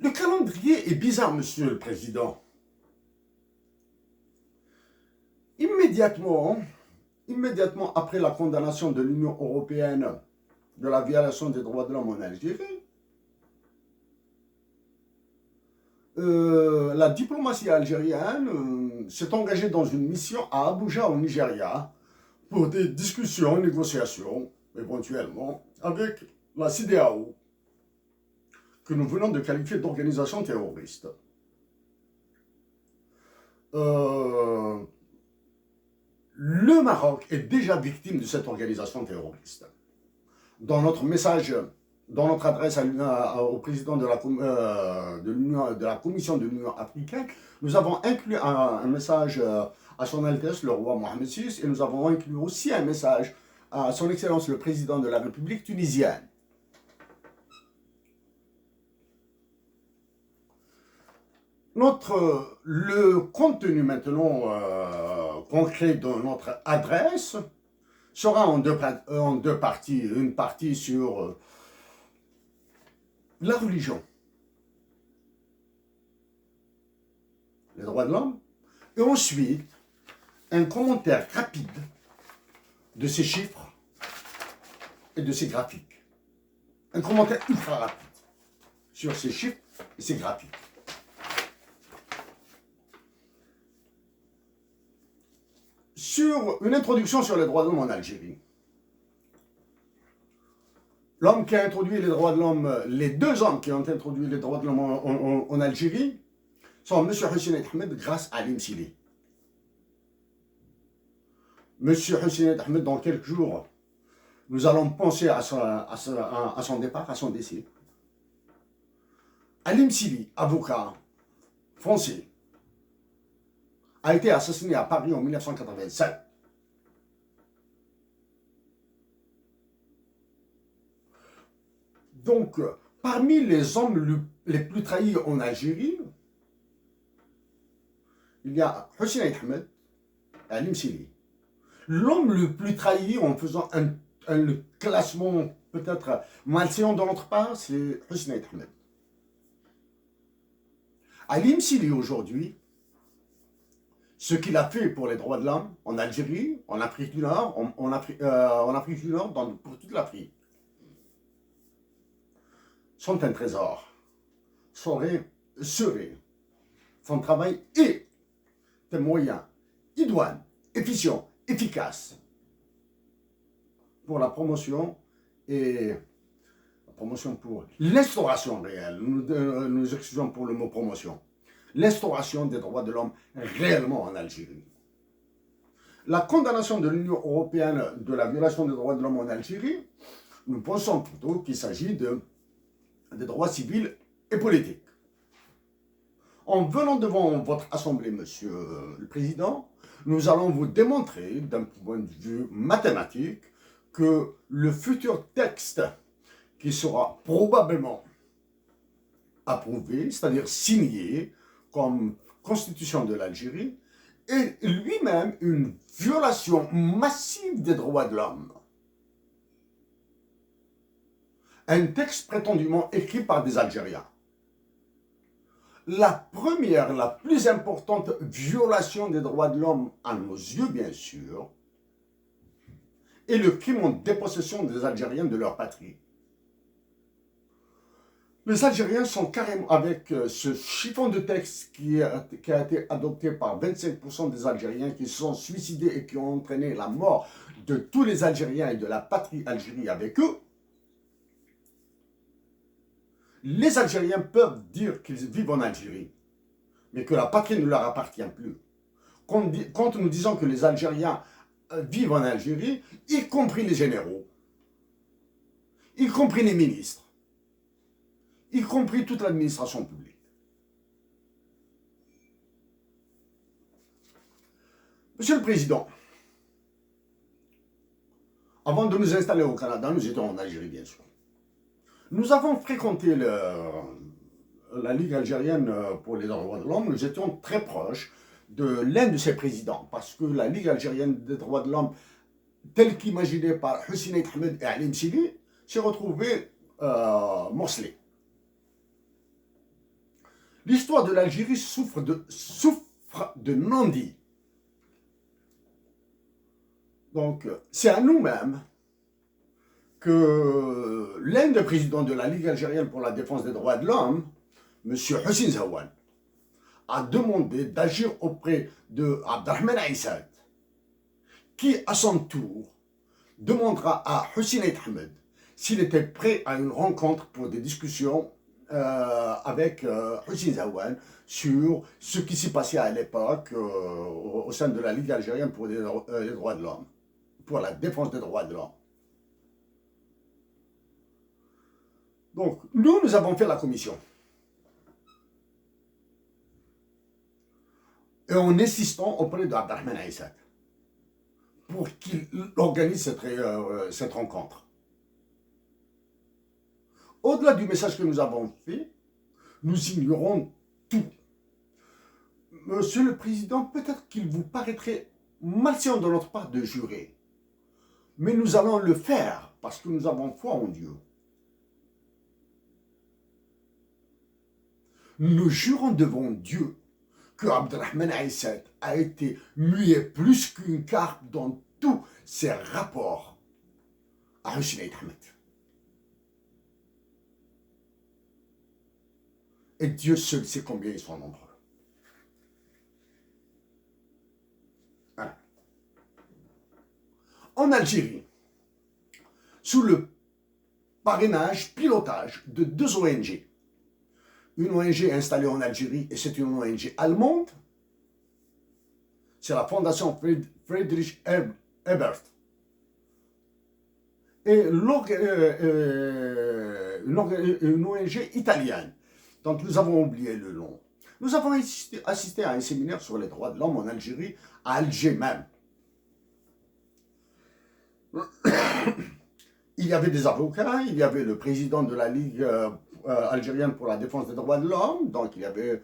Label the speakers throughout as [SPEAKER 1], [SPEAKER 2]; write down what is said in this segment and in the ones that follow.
[SPEAKER 1] Le calendrier est bizarre, Monsieur le Président. Immédiatement après la condamnation de l'Union européenne de la violation des droits de l'homme en Algérie, la diplomatie algérienne s'est engagée dans une mission à Abuja, au Nigeria, pour des discussions, négociations, éventuellement, avec la CEDEAO, que nous venons de qualifier d'organisation terroriste. Le Maroc est déjà victime de cette organisation terroriste. Dans notre message, dans notre adresse au président de la Commission de l'Union africaine, nous avons inclus un message à son Altesse, le roi Mohamed VI, et nous avons inclus aussi un message à son Excellence, le président de la République tunisienne. Le contenu maintenant concret de notre adresse sera en deux parties. Une partie sur la religion, les droits de l'homme, et ensuite un commentaire rapide de ces chiffres et de ces graphiques. Un commentaire ultra rapide sur ces chiffres et ces graphiques. Sur une introduction sur les droits de l'homme en Algérie. L'homme qui a introduit les droits de l'homme, les deux hommes qui ont introduit les droits de l'homme en Algérie, sont M. Hussein Ahmed grâce à Alim Sili. M. Hussein Ahmed, dans quelques jours, nous allons penser à son départ, à son décès. Alim Sili, avocat français, a été assassiné à Paris en 1987. Donc, parmi les hommes les plus trahis en Algérie, il y a Hussein Ahmed et Alim Sili. L'homme le plus trahi, en faisant un classement peut-être malséant de notre part, c'est Hussein Ahmed. Alim Sili aujourd'hui, ce qu'il a fait pour les droits de l'homme en Algérie, en Afrique du Nord, en Afrique du Nord, pour toute l'Afrique, sont un trésor. Serait son travail et des moyens idoines, efficients, efficaces pour la promotion et la promotion pour l'instauration réelle. Nous excusons pour le mot promotion. L'instauration des droits de l'homme réellement en Algérie. La condamnation de l'Union européenne de la violation des droits de l'homme en Algérie, nous pensons plutôt qu'il s'agit des droits civils et politiques. En venant devant votre Assemblée, Monsieur le Président, nous allons vous démontrer, d'un point de vue mathématique, que le futur texte qui sera probablement approuvé, c'est-à-dire signé, comme constitution de l'Algérie, est lui-même une violation massive des droits de l'homme. Un texte prétendument écrit par des Algériens. La première, la plus importante violation des droits de l'homme, à nos yeux bien sûr, est le crime en dépossession des Algériens de leur patrie. Les Algériens sont carrément, avec ce chiffon de texte qui a été adopté par 25% des Algériens qui se sont suicidés et qui ont entraîné la mort de tous les Algériens et de la patrie Algérie avec eux, les Algériens peuvent dire qu'ils vivent en Algérie, mais que la patrie ne leur appartient plus. Quand nous disons que les Algériens vivent en Algérie, y compris les généraux, y compris les ministres, y compris toute l'administration publique. Monsieur le Président, avant de nous installer au Canada, nous étions en Algérie, bien sûr. Nous avons fréquenté la Ligue algérienne pour les droits de l'homme. Nous étions très proches de l'un de ses présidents, parce que la Ligue algérienne des droits de l'homme, telle qu'imaginée par Hussein Ahmed et Alim Sili, s'est retrouvée morcelée. L'histoire de l'Algérie souffre de non-dit. Donc, c'est à nous-mêmes que l'un des présidents de la Ligue algérienne pour la défense des droits de l'homme, M. Hossein Zawan, a demandé d'agir auprès de Abdelrahman Aissad, qui, à son tour, demandera à Hussein Ait Ahmed s'il était prêt à une rencontre pour des discussions avec Hossein Zawan sur ce qui s'est passé à l'époque au sein de la Ligue algérienne pour les droits de l'homme, pour la défense des droits de l'homme. Donc, nous avons fait la commission. Et en insistant auprès d'Abdelrahman Aissad pour qu'il organise cette rencontre. Au-delà du message que nous avons fait, nous ignorons tout. Monsieur le Président, peut-être qu'il vous paraîtrait malséant de notre part de jurer, mais nous allons le faire parce que nous avons foi en Dieu. Nous jurons devant Dieu que Abdelrahman Aissad a été muet plus qu'une carte dans tous ses rapports à Hussein Ait Ahmed. Et Dieu seul sait combien ils sont nombreux. Voilà. En Algérie, sous le parrainage, pilotage de deux ONG, une ONG installée en Algérie, et c'est une ONG allemande, c'est la Fondation Friedrich Ebert, et une ONG italienne, dont nous avons oublié le nom. Nous avons assisté à un séminaire sur les droits de l'homme en Algérie, à Alger même. Il y avait des avocats, il y avait le président de la Ligue algérienne pour la défense des droits de l'homme, donc il y avait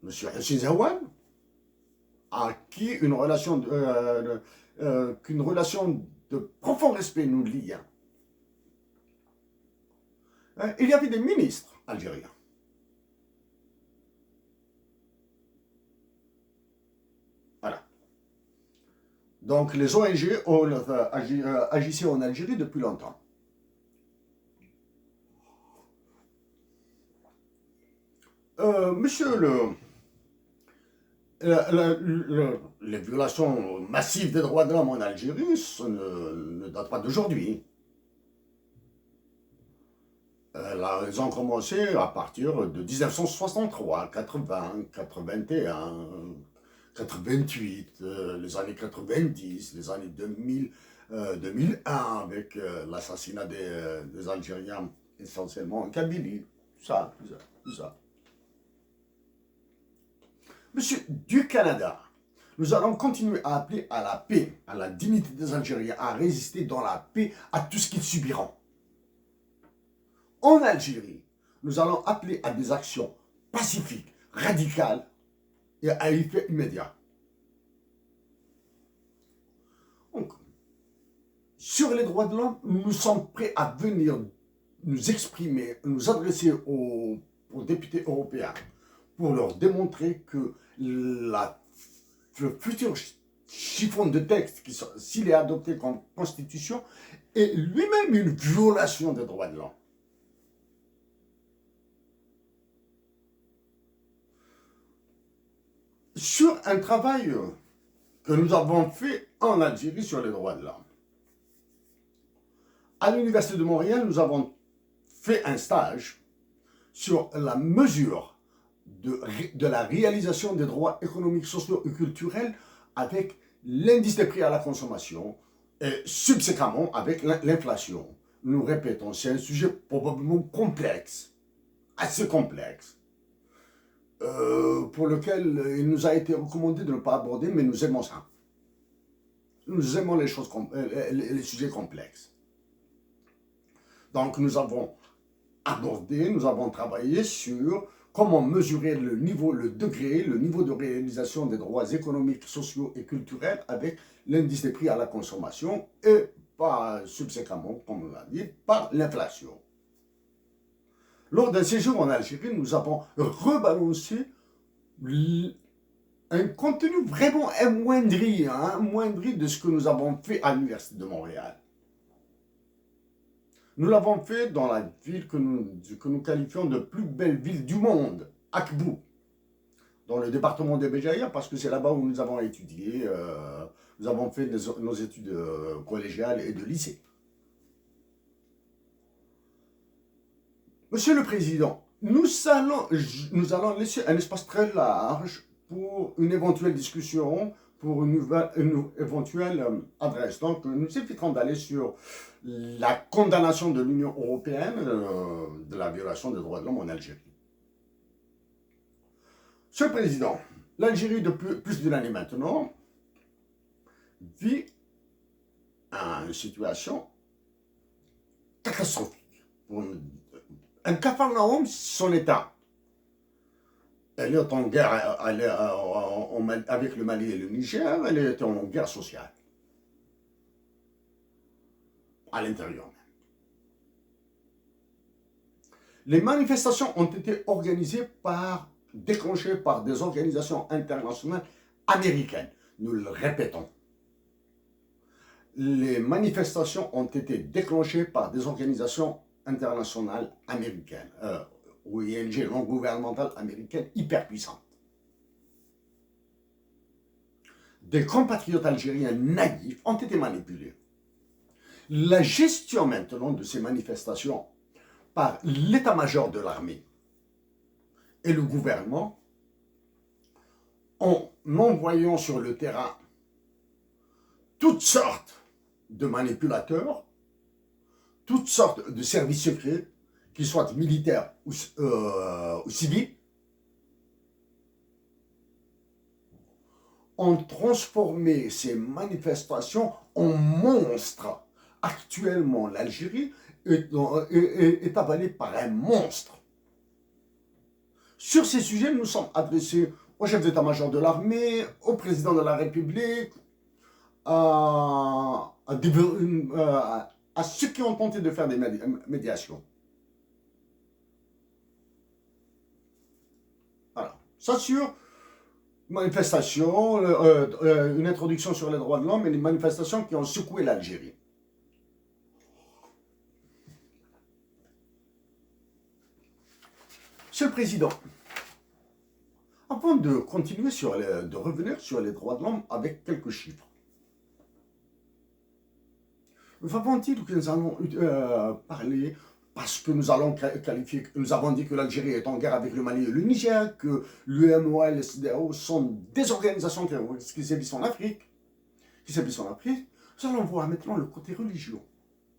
[SPEAKER 1] M. Hossein Zawan, à qui une relation de profond respect nous lie. Il y avait des ministres algériens. Voilà. Donc les ONG agissaient en Algérie depuis longtemps. Monsieur les violations massives des droits de l'homme en Algérie, ça ne date pas d'aujourd'hui. Elles ont commencé à partir de 1963, 80, 81, 88, les années 90, les années 2000, 2001, avec l'assassinat des Algériens, essentiellement en Kabylie, tout ça. Monsieur du Canada, nous allons continuer à appeler à la paix, à la dignité des Algériens, à résister dans la paix à tout ce qu'ils subiront. En Algérie, nous allons appeler à des actions pacifiques, radicales et à effet immédiat. Donc, sur les droits de l'homme, nous sommes prêts à venir nous exprimer, nous adresser aux députés européens pour leur démontrer que le futur chiffon de texte, s'il est adopté comme constitution, est lui-même une violation des droits de l'homme. Sur un travail que nous avons fait en Algérie sur les droits de l'homme. À l'Université de Montréal, nous avons fait un stage sur la mesure de la réalisation des droits économiques, sociaux et culturels avec l'indice des prix à la consommation et subséquemment avec l'inflation. Nous répétons, c'est un sujet probablement complexe, assez complexe. Pour lequel il nous a été recommandé de ne pas aborder, mais nous aimons ça. Nous aimons les sujets complexes. Donc nous avons abordé, nous avons travaillé sur comment mesurer le niveau de réalisation des droits économiques, sociaux et culturels avec l'indice des prix à la consommation et pas subséquemment, comme on l'a dit, par l'inflation. Lors d'un séjour en Algérie, nous avons rebalancé un contenu vraiment amoindri, hein, amoindri de ce que nous avons fait à l'Université de Montréal. Nous l'avons fait dans la ville que nous qualifions de plus belle ville du monde, Akbou, dans le département de Béjaïa, parce que c'est là-bas où nous avons étudié, nous avons fait nos études collégiales et de lycée. Monsieur le Président, nous allons laisser un espace très large pour une éventuelle discussion, pour une éventuelle adresse. Donc, nous éviterons d'aller sur la condamnation de l'Union européenne de la violation des droits de l'homme en Algérie. Monsieur le Président, l'Algérie, depuis plus d'une année maintenant, vit une situation catastrophique. Un Capharnaüm, son État. Elle est en guerre avec le Mali et le Niger, elle est en guerre sociale. À l'intérieur même. Les manifestations ont été déclenchées par des organisations internationales américaines. Nous le répétons. Les manifestations ont été déclenchées par des organisations internationales américaines, ONG non gouvernementales américaines hyper puissantes. Des compatriotes algériens naïfs ont été manipulés. La gestion maintenant de ces manifestations par l'état-major de l'armée et le gouvernement, en envoyant sur le terrain toutes sortes de manipulateurs, toutes sortes de services secrets, qu'ils soient militaires ou civils, ont transformé ces manifestations en monstres. Actuellement, l'Algérie est avalée par un monstre. Sur ces sujets, nous sommes adressés au chef d'état-major de l'armée, au président de la République, à ceux qui ont tenté de faire des médiations. Voilà. Ça sur manifestation, une introduction sur les droits de l'homme et les manifestations qui ont secoué l'Algérie. Monsieur le Président, avant de continuer de revenir sur les droits de l'homme avec quelques chiffres, avant-il que nous allons parler, parce que nous allons qualifier, nous avons dit que l'Algérie est en guerre avec le Mali et le Niger, que l'UMOA et le CEDEAO sont des organisations qui sévissent en Afrique, nous allons voir maintenant le côté religieux.